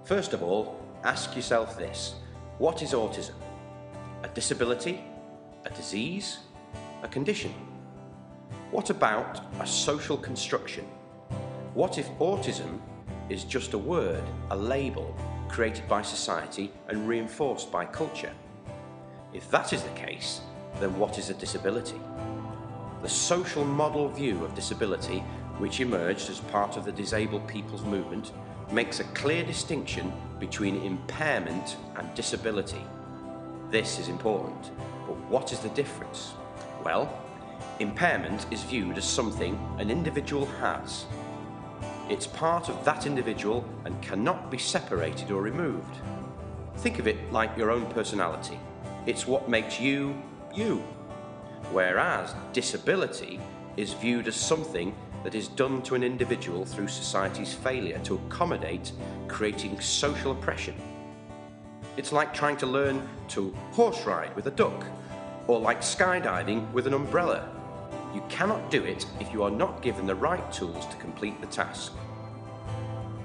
First of all, ask yourself this: what is autism? A disability? A disease? A condition? What about a social construction? What if autism is just a word, a label, created by society and reinforced by culture? If that is the case, then what is a disability? The social model view of disability, which emerged as part of the disabled people's movement, makes a clear distinction between impairment and disability. This is important, but what is the difference? Well, impairment is viewed as something an individual has. It's part of that individual and cannot be separated or removed. Think of it like your own personality. It's what makes you, you. Whereas disability is viewed as something that is done to an individual through society's failure to accommodate, creating social oppression. It's like trying to learn to horse ride with a duck, or like skydiving with an umbrella. You cannot do it if you are not given the right tools to complete the task.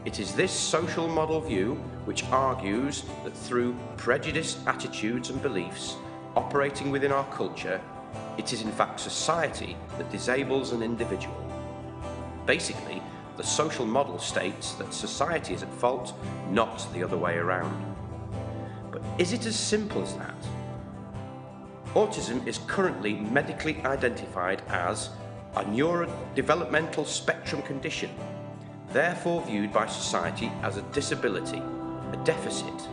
It is this social model view which argues that through prejudiced attitudes and beliefs operating within our culture, it is in fact society that disables an individual. Basically, the social model states that society is at fault, not the other way around. But is it as simple as that? Autism is currently medically identified as a neurodevelopmental spectrum condition, therefore viewed by society as a disability, a deficit.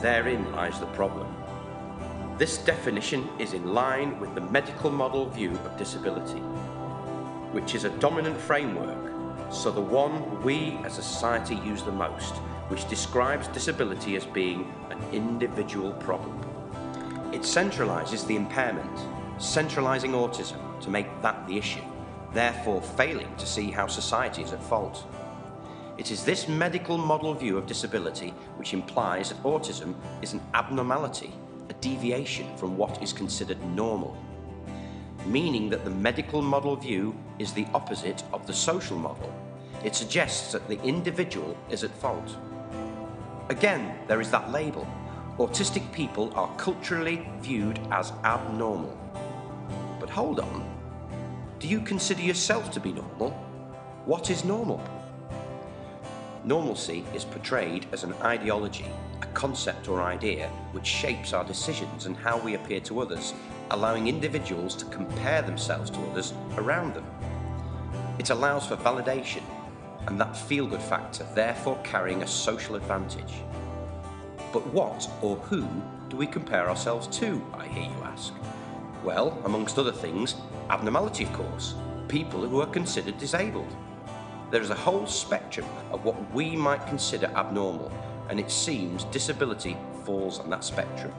Therein lies the problem. This definition is in line with the medical model view of disability, which is a dominant framework, so the one we as a society use the most, which describes disability as being an individual problem. It centralises the impairment, centralising autism to make that the issue, therefore failing to see how society is at fault. It is this medical model view of disability which implies that autism is an abnormality, a deviation from what is considered normal, meaning that the medical model view is the opposite of the social model. It suggests that the individual is at fault. Again, there is that label. Autistic people are culturally viewed as abnormal. But hold on, do you consider yourself to be normal? What is normal? Normalcy is portrayed as an ideology, a concept or idea which shapes our decisions and how we appear to others, allowing individuals to compare themselves to others around them. It allows for validation and that feel-good factor, therefore carrying a social advantage. But what or who do we compare ourselves to, I hear you ask? Well, amongst other things, abnormality of course, people who are considered disabled. There is a whole spectrum of what we might consider abnormal, and it seems disability falls on that spectrum.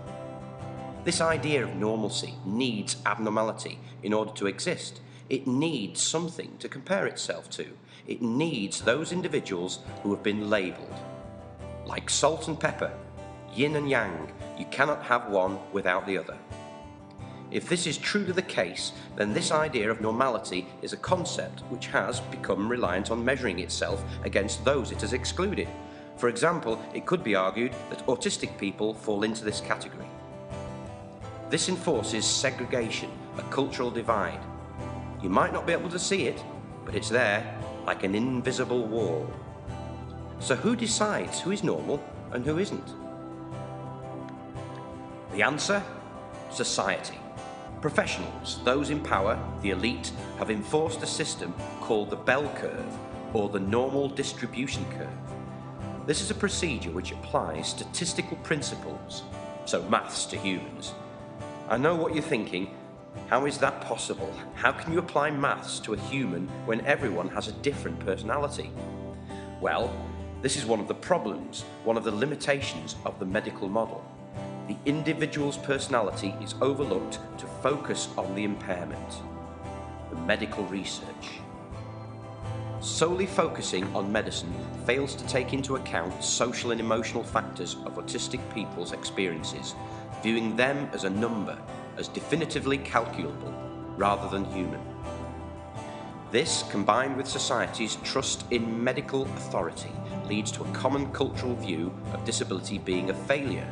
This idea of normalcy needs abnormality in order to exist. It needs something to compare itself to. It needs those individuals who have been labelled. Like salt and pepper, yin and yang, you cannot have one without the other. If this is true to the case, then this idea of normality is a concept which has become reliant on measuring itself against those it has excluded. For example, it could be argued that autistic people fall into this category. This enforces segregation, a cultural divide. You might not be able to see it, but it's there, like an invisible wall. So who decides who is normal and who isn't? The answer? Society. Professionals, those in power, the elite, have enforced a system called the bell curve, or the normal distribution curve. This is a procedure which applies statistical principles, so maths to humans. I know what you're thinking. How is that possible? How can you apply maths to a human when everyone has a different personality? Well, this is one of the problems, one of the limitations of the medical model. The individual's personality is overlooked to focus on the impairment, the medical research. Solely focusing on medicine fails to take into account social and emotional factors of autistic people's experiences, viewing them as a number, as definitively calculable, rather than human. This, combined with society's trust in medical authority, leads to a common cultural view of disability being a failure,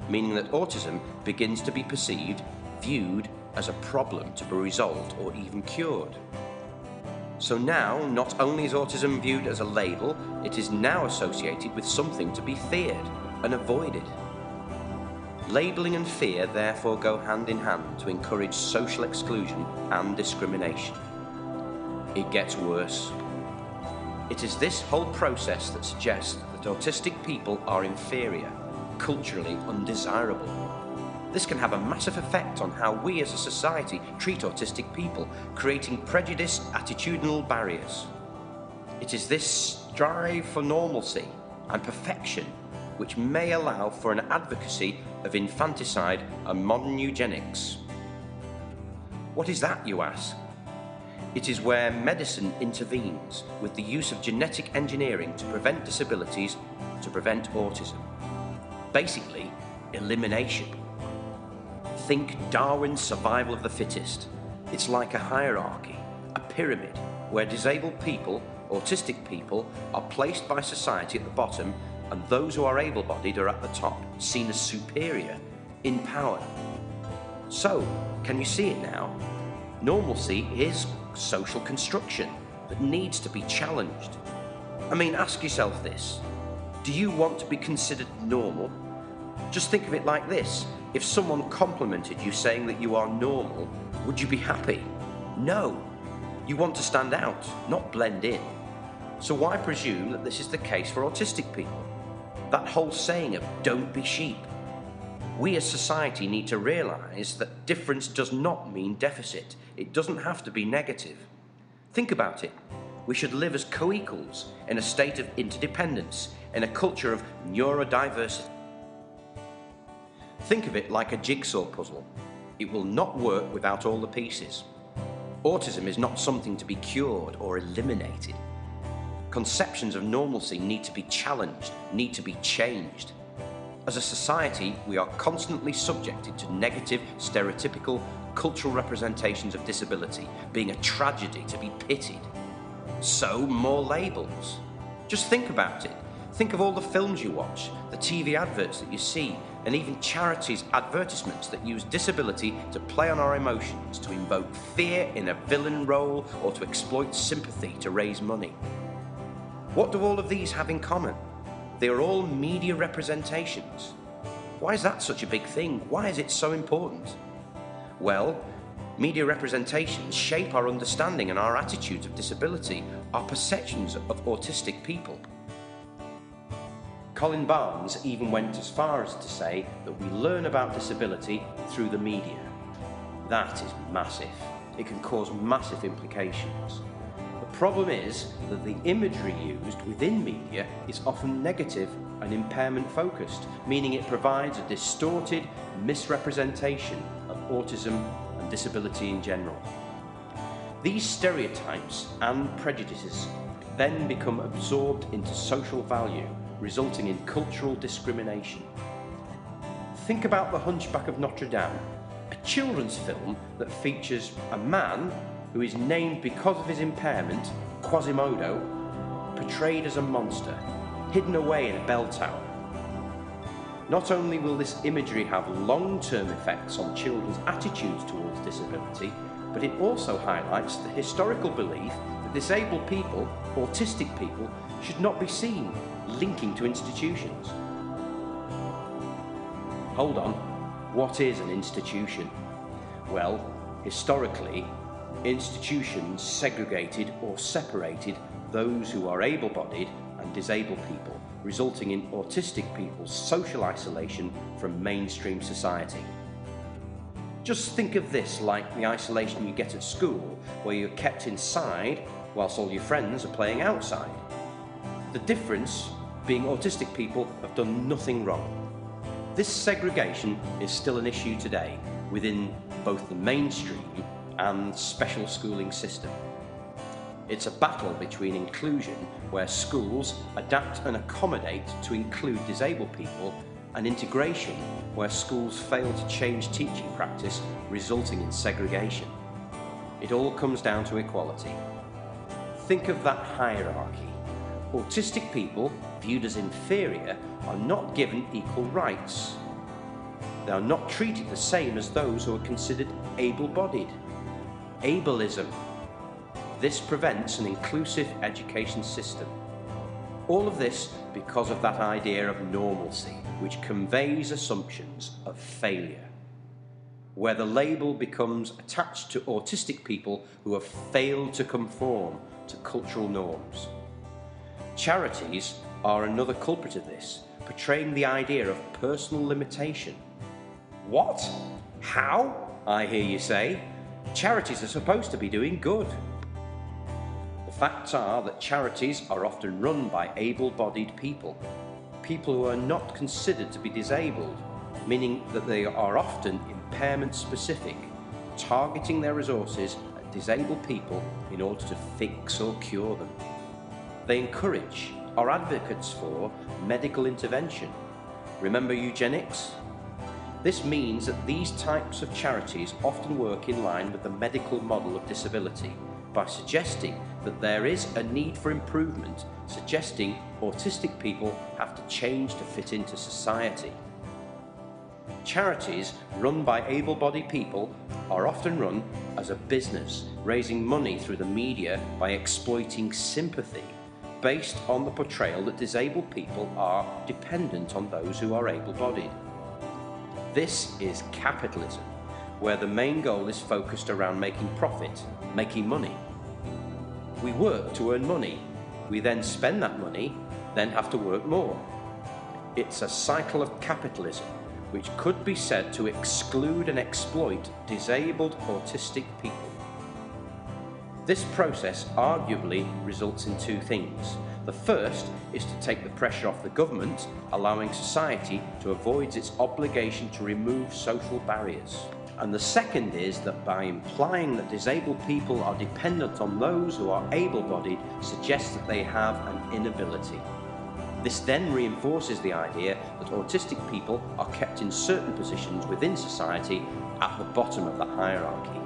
meaning that autism begins to be perceived, viewed as a problem to be resolved or even cured. So now, not only is autism viewed as a label, it is now associated with something to be feared and avoided. Labelling and fear therefore go hand in hand to encourage social exclusion and discrimination. It gets worse. It is this whole process that suggests that autistic people are inferior, culturally undesirable. This can have a massive effect on how we as a society treat autistic people, creating prejudice, attitudinal barriers. It is this strive for normalcy and perfection which may allow for an advocacy of infanticide and modern eugenics. What is that, you ask? It is where medicine intervenes with the use of genetic engineering to prevent disabilities, to prevent autism. Basically, elimination. Think Darwin's survival of the fittest. It's like a hierarchy, a pyramid, where disabled people, autistic people, are placed by society at the bottom and those who are able-bodied are at the top, seen as superior, in power. So, can you see it now? Normalcy is social construction that needs to be challenged. I mean, ask yourself this. Do you want to be considered normal? Just think of it like this. If someone complimented you saying that you are normal, would you be happy? No. You want to stand out, not blend in. So why presume that this is the case for autistic people? That whole saying of don't be sheep. We as society need to realise that difference does not mean deficit. It doesn't have to be negative. Think about it. We should live as co-equals in a state of interdependence, in a culture of neurodiversity. Think of it like a jigsaw puzzle. It will not work without all the pieces. Autism is not something to be cured or eliminated. Conceptions of normalcy need to be challenged, need to be changed. As a society, we are constantly subjected to negative, stereotypical, cultural representations of disability, being a tragedy to be pitied. So, more labels. Just think about it. Think of all the films you watch, the TV adverts that you see, and even charities' advertisements that use disability to play on our emotions, to invoke fear in a villain role, or to exploit sympathy to raise money. What do all of these have in common? They are all media representations. Why is that such a big thing? Why is it so important? Well, media representations shape our understanding and our attitudes of disability, our perceptions of autistic people. Colin Barnes even went as far as to say that we learn about disability through the media. That is massive. It can cause massive implications. The problem is that the imagery used within media is often negative and impairment focused, meaning it provides a distorted misrepresentation of autism and disability in general. These stereotypes and prejudices then become absorbed into social value, resulting in cultural discrimination. Think about The Hunchback of Notre Dame, a children's film that features a man who is named because of his impairment, Quasimodo, portrayed as a monster, hidden away in a bell tower. Not only will this imagery have long-term effects on children's attitudes towards disability, but it also highlights the historical belief that disabled people, autistic people, should not be seen linking to institutions. Hold on, what is an institution? Well, historically, institutions segregated or separated those who are able-bodied and disabled people, resulting in autistic people's social isolation from mainstream society. Just think of this like the isolation you get at school, where you're kept inside whilst all your friends are playing outside. The difference being autistic people have done nothing wrong. This segregation is still an issue today within both the mainstream and special schooling system. It's a battle between inclusion, where schools adapt and accommodate to include disabled people, and integration, where schools fail to change teaching practice, resulting in segregation. It all comes down to equality. Think of that hierarchy. Autistic people, viewed as inferior, are not given equal rights. They are not treated the same as those who are considered able-bodied. Ableism. This prevents an inclusive education system. All of this because of that idea of normalcy, which conveys assumptions of failure, where the label becomes attached to autistic people who have failed to conform to cultural norms. Charities are another culprit of this, portraying the idea of personal limitation. What? How? I hear you say. Charities are supposed to be doing good. The facts are that charities are often run by able-bodied people, people who are not considered to be disabled, meaning that they are often impairment-specific, targeting their resources at disabled people in order to fix or cure them. They encourage, are advocates for, medical intervention. Remember eugenics? This means that these types of charities often work in line with the medical model of disability by suggesting that there is a need for improvement, suggesting autistic people have to change to fit into society. Charities run by able-bodied people are often run as a business, raising money through the media by exploiting sympathy based on the portrayal that disabled people are dependent on those who are able-bodied. This is capitalism, where the main goal is focused around making profit, making money. We work to earn money. We then spend that money, then have to work more. It's a cycle of capitalism, which could be said to exclude and exploit disabled autistic people. This process arguably results in two things. The first is to take the pressure off the government, allowing society to avoid its obligation to remove social barriers. And the second is that by implying that disabled people are dependent on those who are able-bodied suggests that they have an inability. This then reinforces the idea that autistic people are kept in certain positions within society at the bottom of the hierarchy.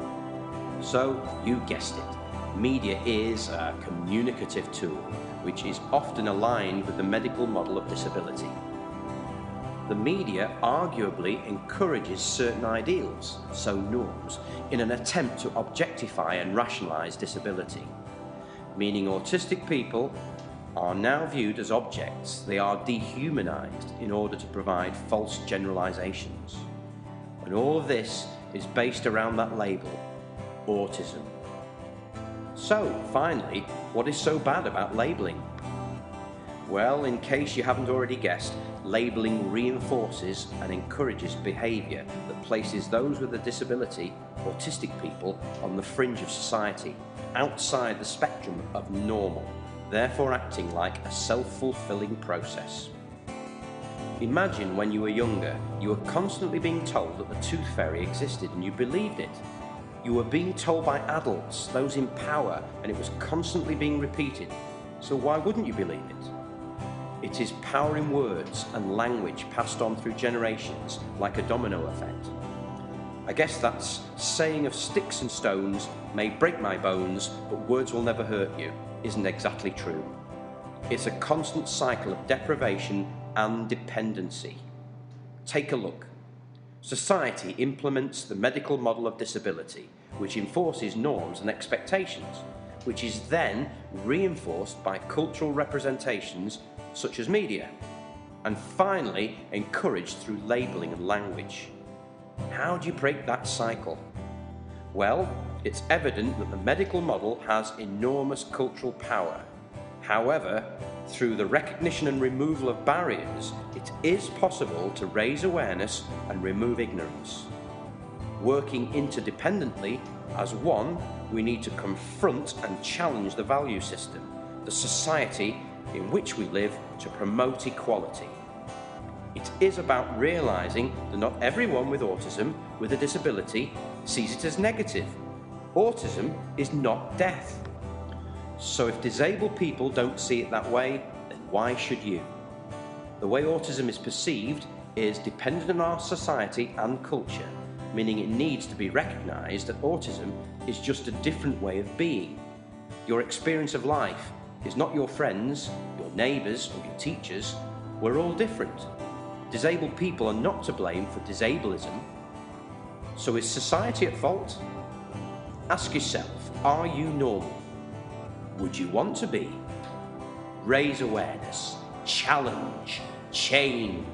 So, you guessed it, media is a communicative tool which is often aligned with the medical model of disability. The media arguably encourages certain ideals, so norms, in an attempt to objectify and rationalise disability, meaning autistic people are now viewed as objects. They are dehumanised in order to provide false generalisations. And all of this is based around that label, autism. So, finally, what is so bad about labelling? Well, in case you haven't already guessed, labelling reinforces and encourages behaviour that places those with a disability, autistic people, on the fringe of society, outside the spectrum of normal, therefore acting like a self-fulfilling process. Imagine when you were younger, you were constantly being told that the tooth fairy existed and you believed it. You were being told by adults, those in power, and it was constantly being repeated. So why wouldn't you believe it? It is power in words and language passed on through generations, like a domino effect. I guess that's saying of sticks and stones may break my bones, but words will never hurt you, isn't exactly true. It's a constant cycle of deprivation and dependency. Take a look. Society implements the medical model of disability, which enforces norms and expectations, which is then reinforced by cultural representations such as media, and finally encouraged through labelling and language. How do you break that cycle? Well, it's evident that the medical model has enormous cultural power. However, through the recognition and removal of barriers, it is possible to raise awareness and remove ignorance. Working interdependently, as one, we need to confront and challenge the value system, the society in which we live, to promote equality. It is about realising that not everyone with autism, with a disability, sees it as negative. Autism is not death. So if disabled people don't see it that way, then why should you? The way autism is perceived is dependent on our society and culture, meaning it needs to be recognised that autism is just a different way of being. your experience of life is not your friends, your neighbours or your teachers. We're all different. Disabled people are not to blame for disableism. So is society at fault? Ask yourself, are you normal? Would you want to be? Raise awareness, challenge, change.